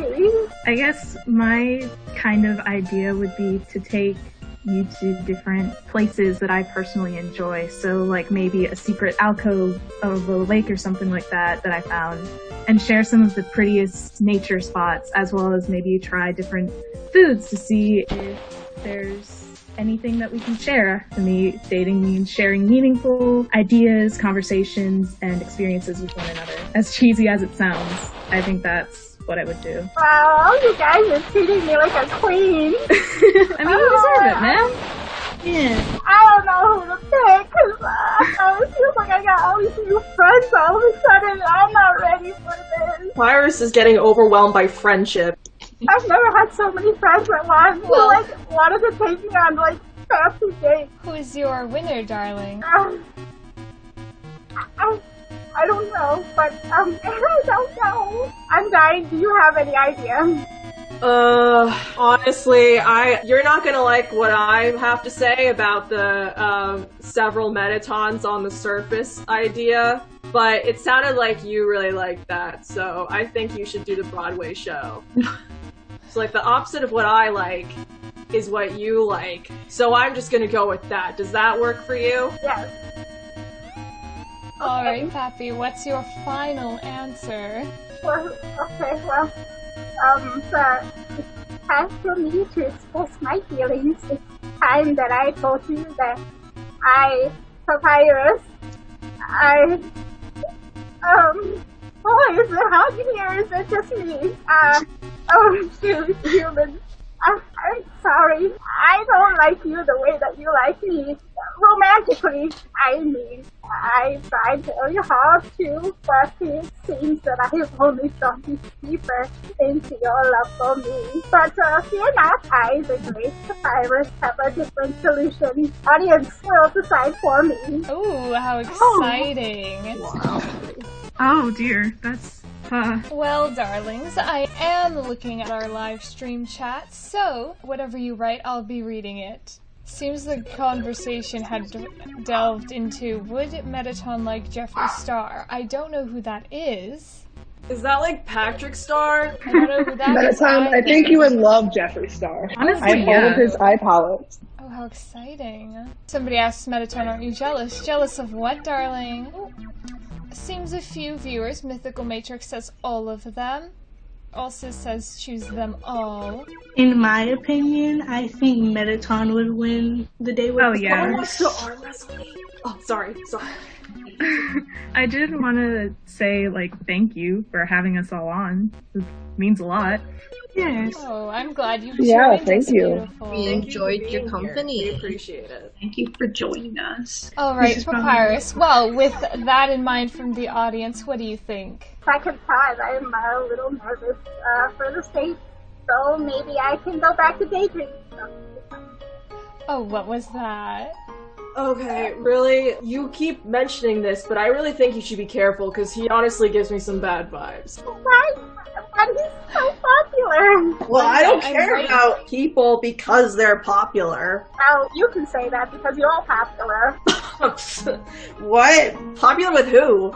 I guess my kind of idea would be to take you to different places that I personally enjoy. So like maybe a secret alcove of a lake or something like that I found, and share some of the prettiest nature spots, as well as maybe try different foods to see if there's anything that we can share. For me, dating means sharing meaningful ideas, conversations, and experiences with one another. As cheesy as it sounds, I think that's what I would do. Wow, you guys are treating me like a queen. I mean, you deserve it, man. Yeah. I don't know who to pick, because it feels like I got all these new friends all of a sudden. I'm not ready for this. Papyrus is getting overwhelmed by friendship. I've never had so many friends at once who wanted to take me on fancy dates. Who's your winner, darling? I don't know, but I don't know. Undyne, do you have any idea? Honestly, you're not gonna like what I have to say about the several Mettatons on the surface idea, but it sounded like you really liked that, so I think you should do the Broadway show. So the opposite of what I like is what you like, so I'm just gonna go with that. Does that work for you? Yes. Alright, Pappy, what's your final answer? It's time for me to express my feelings. It's time that I told you that Papyrus, is it hot in here? Is it just me? Shoot, human. I'm sorry. I don't like you the way that you like me. Romantically, I mean. I tried very hard to, but it seems that I have only gone deeper into your love for me. But fear not, I, the great Papyrus, have a different solution. Audience will decide for me. Ooh, how exciting. Wow. Oh dear, that's Well, darlings, I am looking at our live stream chat, so whatever you write, I'll be reading it. Seems the conversation had delved into, would Mettaton like Jeffree Star? I don't know who that is. Is that like Patrick Star? I don't know who that is. Mettaton, I think you would love Jeffree Star. Honestly, I have all of his eye palettes. Oh, how exciting. Somebody asks Mettaton, aren't you jealous? Jealous of what, darling? Seems a few viewers. Mythical Matrix says all of them. Also says choose them all. In my opinion, I think Mettaton would win the day with Oh, yeah. wants to arm wrestle me? Oh, sorry. I did want to say, thank you for having us all on. It means a lot. Yes. Oh, I'm glad you Yeah, joined thank us, you. beautiful. We enjoyed your company. We appreciate it. Thank you for joining us. Alright, This is Papyrus. Well, with that in mind from the audience, what do you think? Second time, I'm a little nervous for the state, so maybe I can go back to daydreaming. Oh, what was that? Okay, really? You keep mentioning this, but I really think you should be careful, because he honestly gives me some bad vibes. Why? But he's so popular. Well, I don't I'm care right. about people because they're popular. Well, you can say that because you're popular. What? Popular with who?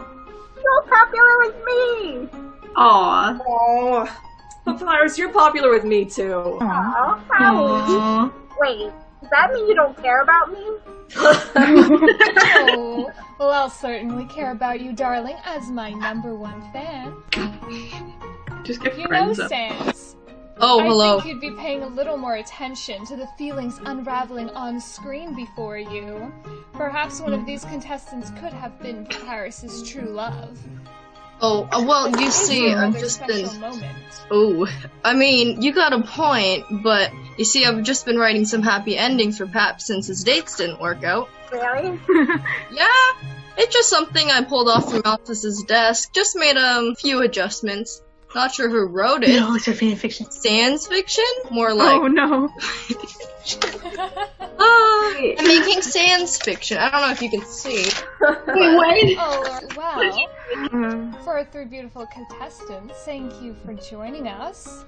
You're popular with me. Aw. Oh, Papyrus, you're popular with me too. Oh, Howie. Wait, does that mean you don't care about me? Oh, well, I'll certainly care about you, darling, as my #1 fan. Just get You know, friends up. Sans, Oh, I hello. think you'd be paying a little more attention to the feelings unraveling on screen before you. Perhaps one of these contestants could have been Papyrus's true love. Oh, well, you This is see, a I've rather just been... special moment. Oh, I mean, you got a point, but you see, I've just been writing some happy endings for Pap since his dates didn't work out. Really? Yeah, it's just something I pulled off from Alphys's desk. Just made a few adjustments. Not sure who wrote it. No, it's a fan fiction. Sans fiction? More like... Oh no. I'm making sans fiction. I don't know if you can see. Oh, well, for our three beautiful contestants, thank you for joining us.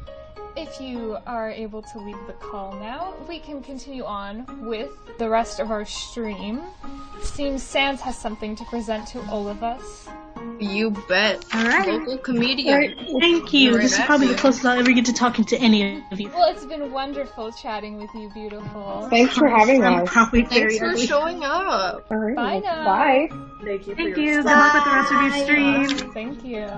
If you are able to leave the call now, we can continue on with the rest of our stream. Seems Sans has something to present to all of us. You bet. Alright. Local comedian. Alright, thank you. Right This is back probably to the you. closest I'll ever get to talking to any of you. Well, it's been wonderful chatting with you, beautiful. Thanks for having I'm us. probably Thanks very for ugly. showing up. All right. Bye now. Bye. Thank you for Thank your you. Good luck with the rest of your stream. Thank you.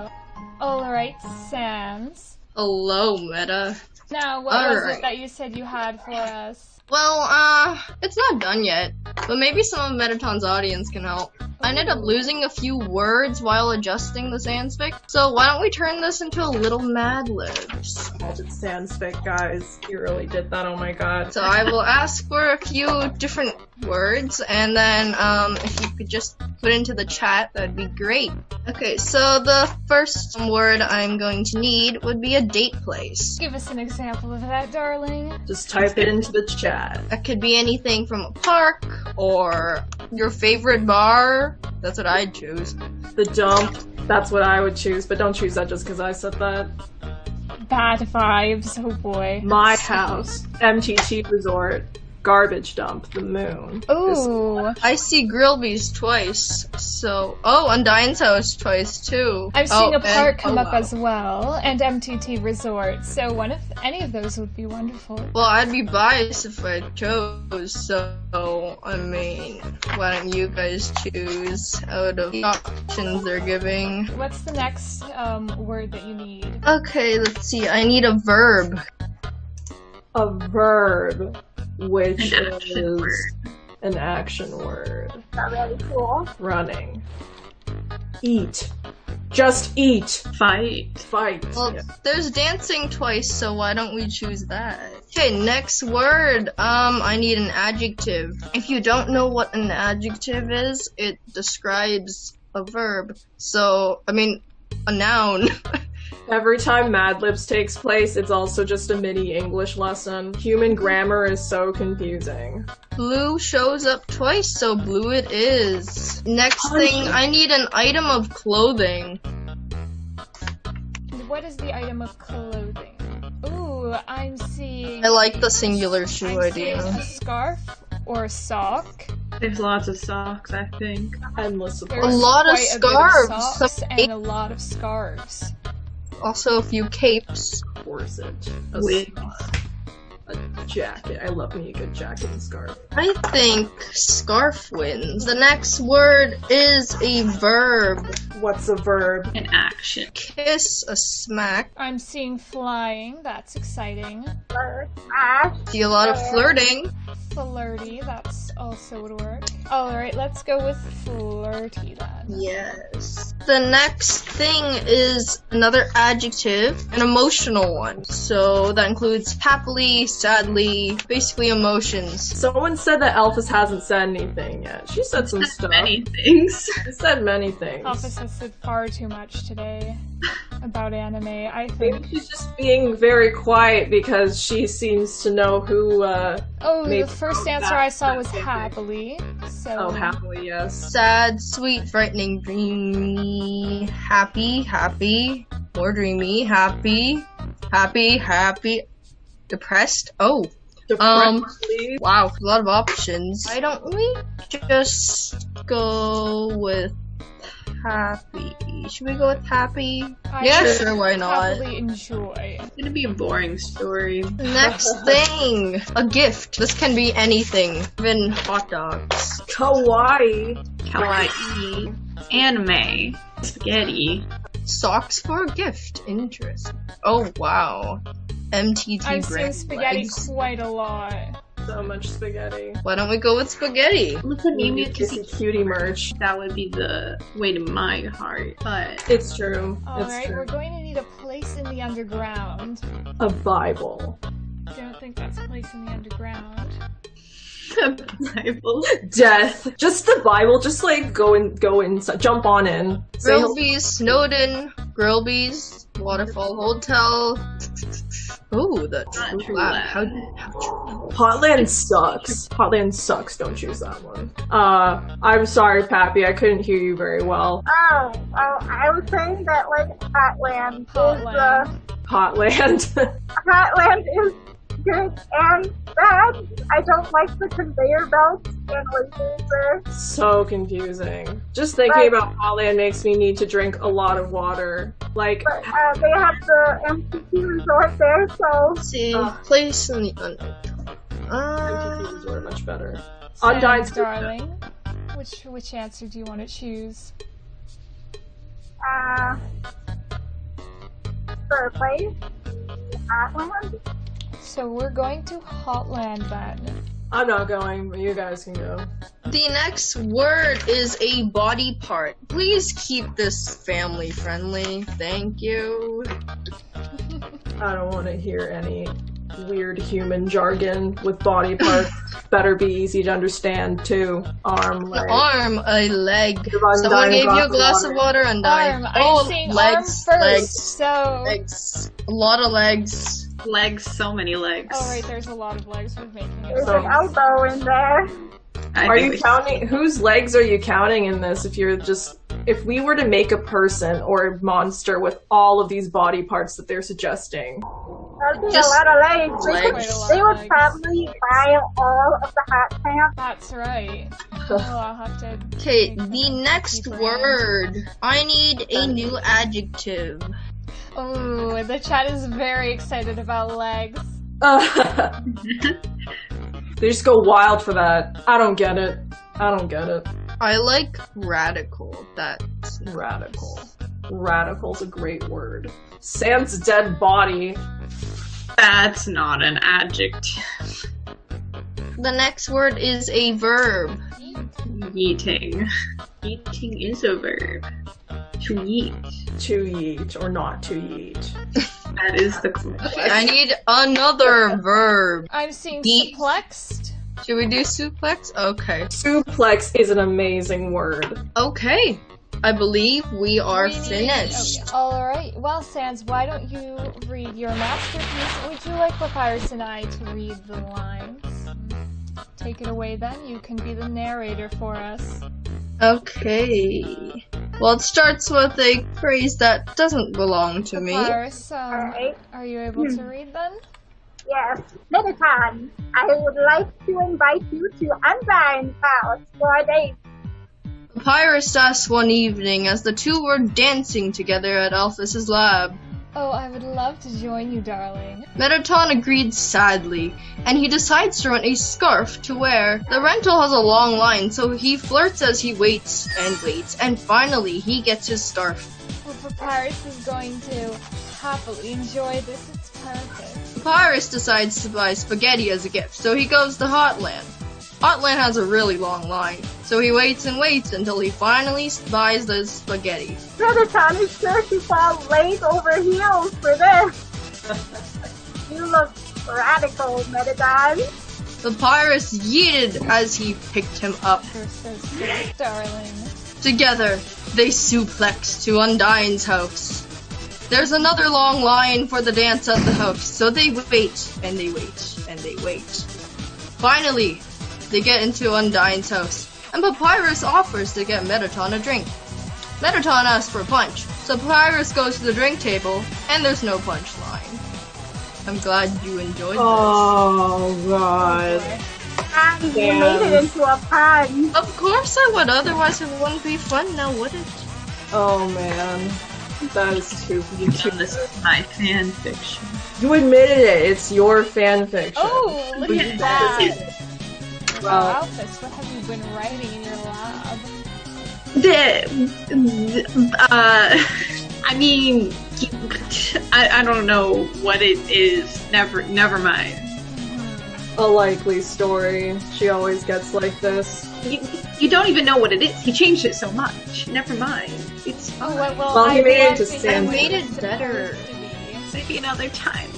Alright, Sans. Hello, Meta. Now, what was Alright. it that you said you had for us? Well, it's not done yet, but maybe some of Mettaton's audience can help. I ended up losing a few words while adjusting the Sansfic, so why don't we turn this into a little Mad Libs? Magic Sansfic, guys. You really did that, oh my god. So I will ask for a few different words, and then, if you could just put into the chat, that'd be great. Okay, so the first word I'm going to need would be a date place. Give us an example of that, darling. Just type it into the chat. That could be anything from a park, or your favorite bar. That's what I'd choose. The dump. That's what I would choose, but don't choose that just because I said that. Bad vibes, oh boy. My house. MTT Resort. Garbage dump. The moon. Ooh. I see Grillby's twice, so... Oh, Undyne's house twice, too. I've seen a and- park come oh, up wow. as well, and MTT Resort, so any of those would be wonderful. Well, I'd be biased if I chose, so... I mean, why don't you guys choose out of the options they're giving? What's the next word that you need? Okay, let's see. I need a verb. A verb. Which An action is word. an action word. Not really cool. Running. Eat. Just eat. Fight. Fight. Well, Yeah. there's dancing twice, so why don't we choose that? Okay, next word. I need an adjective. If you don't know what an adjective is, it describes a verb. So, I mean, a noun. Every time Mad Libs takes place, it's also just a mini English lesson. Human grammar is so confusing. Blue shows up twice, so blue it is. Next thing, I need an item of clothing. What is the item of clothing? Ooh, I'm seeing... I like the singular shoe I'm seeing idea. a scarf or a sock. There's lots of socks, I think. Endless supply. There's lot of quite a bit scarves. socks Some and a lot of scarves. Also a few capes. Corset. A Wigs. scarf. A jacket. I love me a good jacket and scarf. I think scarf wins. The next word is a verb. What's a verb? An action. Kiss, a smack. I'm seeing flying. That's exciting. See a lot of flirting. Flirty. That's also would work. Alright, let's go with flirty then. Yes. The next thing is another adjective, an emotional one. So that includes happily, sadly, basically emotions. Someone said that Alphys hasn't said anything yet. She said some stuff. Many things. She said many things. Alphys has said far too much today about anime. I Maybe think. she's just being very quiet because she seems to know who, Oh, maybe- the first answer I saw was happily. So. Oh, happily, yes. Sad, sweet, frightening, dreamy, happy, happy, more dreamy, happy, happy, happy, depressed. Oh, Depressingly. wow, a lot of options. Why don't we just go with happy? Should we go with happy? I Yeah, would sure, why not? Happily enjoy. It's gonna be a boring story. Next thing, a gift. This can be anything, even hot dogs. Kawaii. Kawaii. Anime. Spaghetti. Socks for a gift. Interesting. Oh wow. MTT I've seen brand spaghetti legs. quite a lot. So much spaghetti. Why don't we go with spaghetti? Look at me, Kissy cutie merch. that would be the way to my heart. But It's true. It's Alright, true. we're going to need a place in the underground. A Bible. Don't think that's a place in the underground. the Bible. Death. Just the Bible. Just like go inside. Jump on in. Say hello. Grillby's, Snowdin, Grillby's, Waterfall Hotel. Oh, the True True Lab. Lab. How Hotland sucks. Hotland sucks. Don't choose that one. I'm sorry, Pappy. I couldn't hear you very well. Oh, I was saying that like Hotland Hotland. Hotland is good and bad. I don't like the conveyor belts and labels there. So confusing. Just thinking about Hotland makes me need to drink a lot of water. Like, But they have the MCT resort there, so see, place in the Undertale. MTT Resort much better. Undyne's good. darling. Which answer do you want to choose? for a place, Hotland. So we're going to Hotland then. I'm not going, but you guys can go. The next word is a body part. Please keep this family friendly. Thank you. I don't want to hear any weird human jargon with body parts. Better be easy to understand too. Arm, leg. Arm, a leg. Undyne Someone gave you a glass of of water and Arm. I'm saying arm first. So. Legs. A lot of legs. Legs, so many legs. Oh right, there's a lot of legs we're making it. There's an elbow in there. Are you counting? Whose legs are you counting in this? If we were to make a person or a monster with all of these body parts that they're suggesting, That'd be a lot of legs. They would probably buy all of the hot pants. That's right. Oh, I'll have to. Okay, the next word. I need a new adjective. Oh, the chat is very excited about legs. They just go wild for that. I don't get it. I like radical. That's Radical. Radical's a great word. Sans dead body. That's not an adjective. the next word is a verb. Yeeting. Yeeting is a verb. To yeet. To yeet or not to yeet. That is the question. Okay, I need another verb. I'm seeing Yeet. suplexed. Should we do suplex? Okay. Suplex is an amazing word. Okay. I believe we are finished. Alright, well Sans, why don't you read your masterpiece? Would you like Papyrus and I to read the lines? Take it away then, you can be the narrator for us. Okay. Well, it starts with a phrase that doesn't belong to me. Papyrus, Alright. are you able to read then? Yes. Mettaton, I would like to invite you to Undyne's house for a date. Papyrus asked one evening as the two were dancing together at Alphys' lab. Oh, I would love to join you, darling. Mettaton agreed sadly, and he decides to rent a scarf to wear. The rental has a long line, so he flirts as he waits, and finally he gets his scarf. Well, Papyrus is going to happily enjoy this, it's perfect. Papyrus decides to buy spaghetti as a gift, so he goes to Hotland. Hotland has a really long line, so he waits and waits until he finally buys the spaghetti. Mettaton is sure to fall legs over heels for this. You look radical, Mettaton. Papyrus yeeted as he picked him up. You're so sweet, darling. Together, they suplex to Undyne's house. There's another long line for the dance at the house, so they wait, and they wait, and they wait. Finally, they get into Undyne's house, and Papyrus offers to get Mettaton a drink. Mettaton asks for a punch, so Papyrus goes to the drink table, and there's no punch line. I'm glad you enjoyed this. Oh god. And you made it into a pun. Of course I would, otherwise it wouldn't be fun now, would it? Oh man. That is too This is my fan fiction. You admitted it. It's your fan fiction. Oh, look at that. Well, Alphys, what have you been writing in your lab? I mean, I don't know what it is. Never mind. A likely story. She always gets like this. You don't even know what it is. He changed it so much. Never mind. It's fine. Well, he made it to Sam. I made it better. Maybe another time.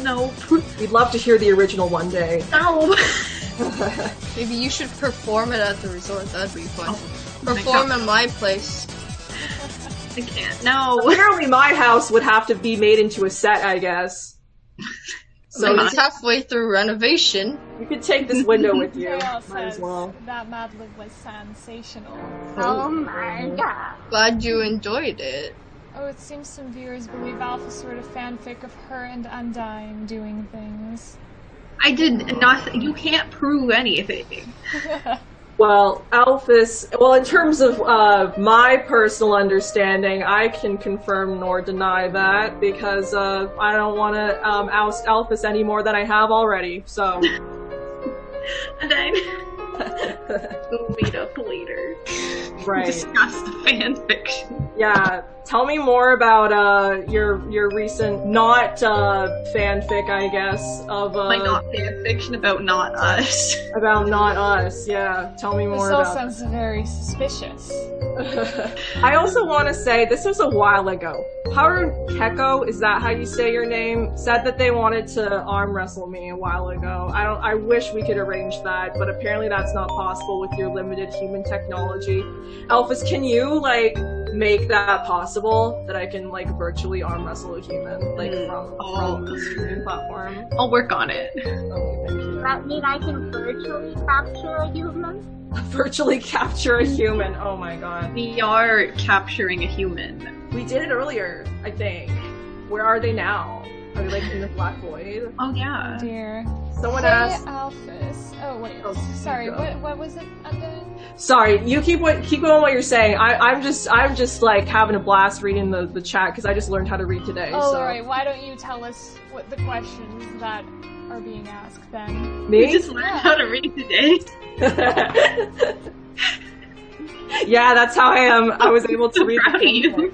No. We'd love to hear the original one day. No. Maybe you should perform it at the resort. That'd be fun. Oh, Perform in my place. I can't. No. Apparently, my house would have to be made into a set, I guess. So it's halfway through renovation. You could take this window with you. Chaos Might as says well. that Mad Lib was sensational. Oh my god. Glad you enjoyed it. Oh, it seems some viewers believe Alphys wrote a fanfic of her and Undyne doing things. I did nothing. You can't prove anything. Well, Alphys, in terms of my personal understanding, I can confirm nor deny that because I don't want to oust Alphys any more than I have already, so. Undyne. We'll meet up later. Right. Discuss the fanfiction. Yeah, tell me more about your recent not fanfic, I guess, of My not fanfiction about not us. About not us. Yeah, tell me more This all about. sounds very suspicious. I also want to say this was a while ago. Keko, is that how you say your name? Said that they wanted to arm wrestle me a while ago. I wish we could arrange that, but apparently that's not possible with your limited human technology. Alphys, can you make that possible? That I can virtually arm wrestle a human from a streaming platform? I'll work on it. Oh, thank you. Does that mean I can virtually capture a human? Virtually capture a human. Oh my god. We are capturing a human. We did it earlier, I think. Where are they now? Are they in the black void? Oh yeah. Dear. Someone Hey, asked. Alphys. Oh wait. Oh, sorry. go. What was it? Undyne? Sorry, you keep going what you're saying. I'm just having a blast reading the chat because I just learned how to read today. Oh, so. alright. Why don't you tell us what the questions that are being asked then? Me? We just learned how to read today. Yeah, that's how I am. I was able to read Proud of you.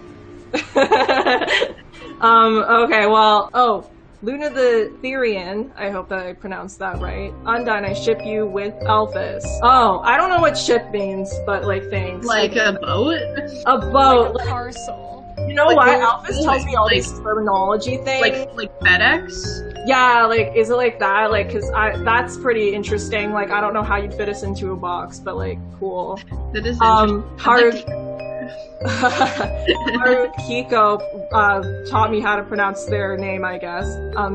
Okay, well, Luna the Therian, I hope that I pronounced that right. Undyne, I ship you with Alphys. Oh, I don't know what ship means, but thanks. Like a boat? A boat. Like a parcel. You know what? Alphys tells me all these terminology things. Like FedEx? Yeah, is it like that? Cause that's pretty interesting. I don't know how you'd fit us into a box, but cool. That is interesting. Haruhiko taught me how to pronounce their name, I guess.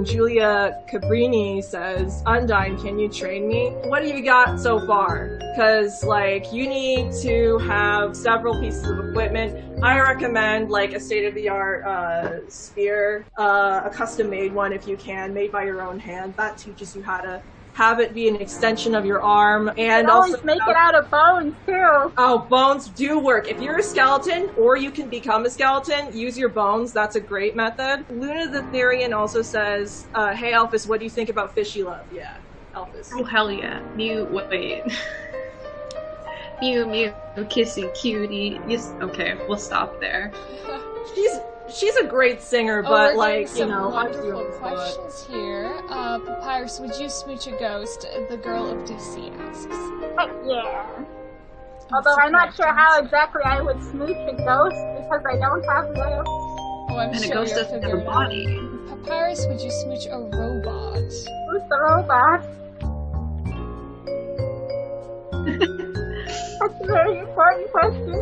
Julia Cabrini says, Undyne, can you train me? What have you got so far? Because, you need to have several pieces of equipment. I recommend, a state-of-the-art spear, a custom-made one if you can, made by your own hand. That teaches you how to have it be an extension of your arm, and also make it out of bones too. Oh, bones do work. If you're a skeleton, or you can become a skeleton, use your bones. That's a great method. Luna the Therian also says, hey Alphys, what do you think about fishy love? Yeah, Alphys. Oh hell yeah. Wait. Mew, kissy cutie. Yes, okay, we'll stop there. She's a great singer, but wonderful questions here. Papyrus, would you smooch a ghost? The girl of DC asks. Heck yeah. Although I'm not sure how exactly I would smooch a ghost because I don't have lips. Oh, I'm And sure a ghost you'll doesn't figure have a it out. body. Papyrus, would you smooch a robot? Who's the robot? That's a very important question.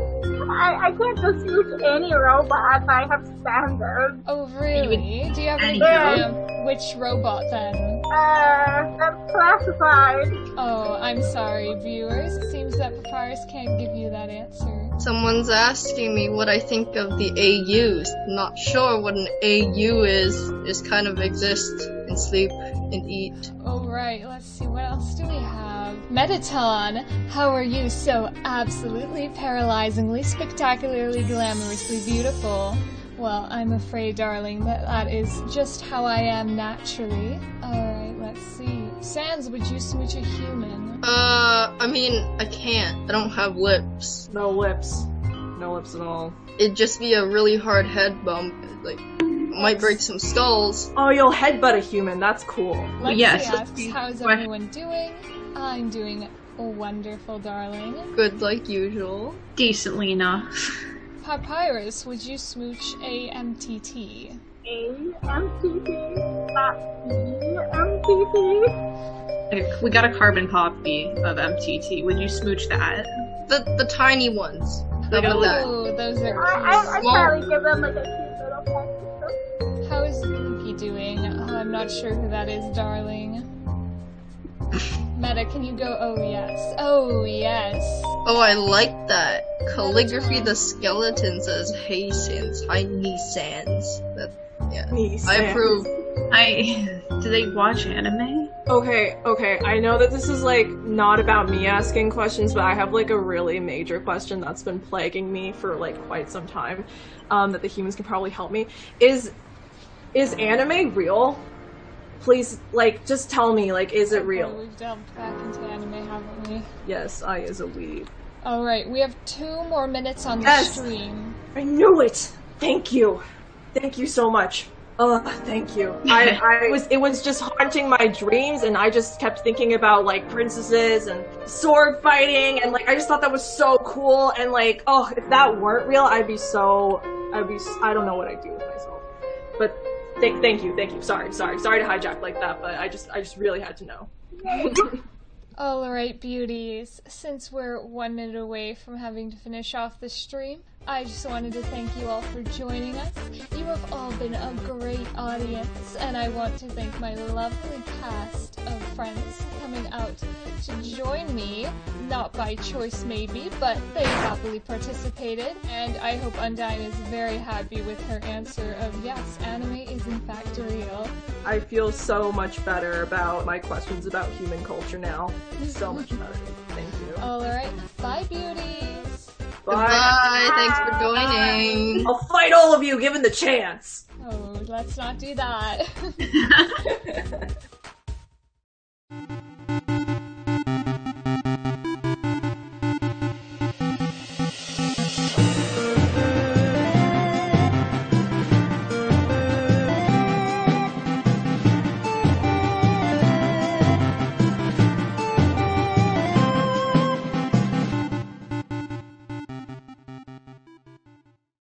I can't just smooch any robot. I have standards. Oh, really? Do you have any Yeah. idea which robot then? That's classified. Oh, I'm sorry, viewers. It seems that Papyrus can't give you that answer. Someone's asking me what I think of the AUs. Not sure what an AU is. Just kind of exist and sleep and eat. Alright, let's see, what else do we have? Mettaton, how are you so absolutely paralyzingly, spectacularly, glamorously beautiful? Well, I'm afraid, darling, that is just how I am naturally. Alright, let's see. Sans, would you smooch a human? I mean, I can't. I don't have lips. No lips. No lips at all. It'd just be a really hard head bump. Like, might break some skulls. Oh, you'll headbutt a human. That's cool. Lexi Yes. asks, how's everyone doing? I'm doing wonderful, darling. Good like usual. Decently enough. Papyrus, would you smooch a MTT? A-M-T-T, not E-M-T-T. We got a carbon copy of MTT. Would you smooch that? The tiny ones. How Like a about that? Oh, those are I'd cute. probably give them like a cute little peck. How is Luki doing? I'm not sure who that is, darling. Meta, can you go? Oh yes. Oh yes. Oh, I like that. Calligraphy the skeleton says, hey sans, hi knee sans. That, yeah. I approve. Do they watch anime? Okay, I know that this is like not about me asking questions, but I have like a really major question that's been plaguing me for like quite some time, that the humans can probably help me. Is anime real? Please, like, just tell me, like, is it real? We've delved back into anime, haven't we? Yes, I is a weeb. Alright, we have 2 more minutes on the Yes! stream. I knew it! Thank you! Thank you so much. Thank you. It was just haunting my dreams, and I just kept thinking about, like, princesses and sword fighting, and, like, I just thought that was so cool, and, like, oh, if that weren't real, I don't know what I'd do with myself. But, thank you. Sorry to hijack like that, but I just really had to know. Alright, beauties. Since we're 1 minute away from having to finish off the stream, I just wanted to thank you all for joining us. You have all been a great audience, and I want to thank my lovely cast of friends coming out to join me. Not by choice maybe, but they happily participated, and I hope Undyne is very happy with her answer of yes, anime is in fact real. I feel so much better about my questions about human culture now. So much better. Thank you. Alright, bye beauties! Bye, thanks for joining. I'll fight all of you given the chance. Oh, let's not do that.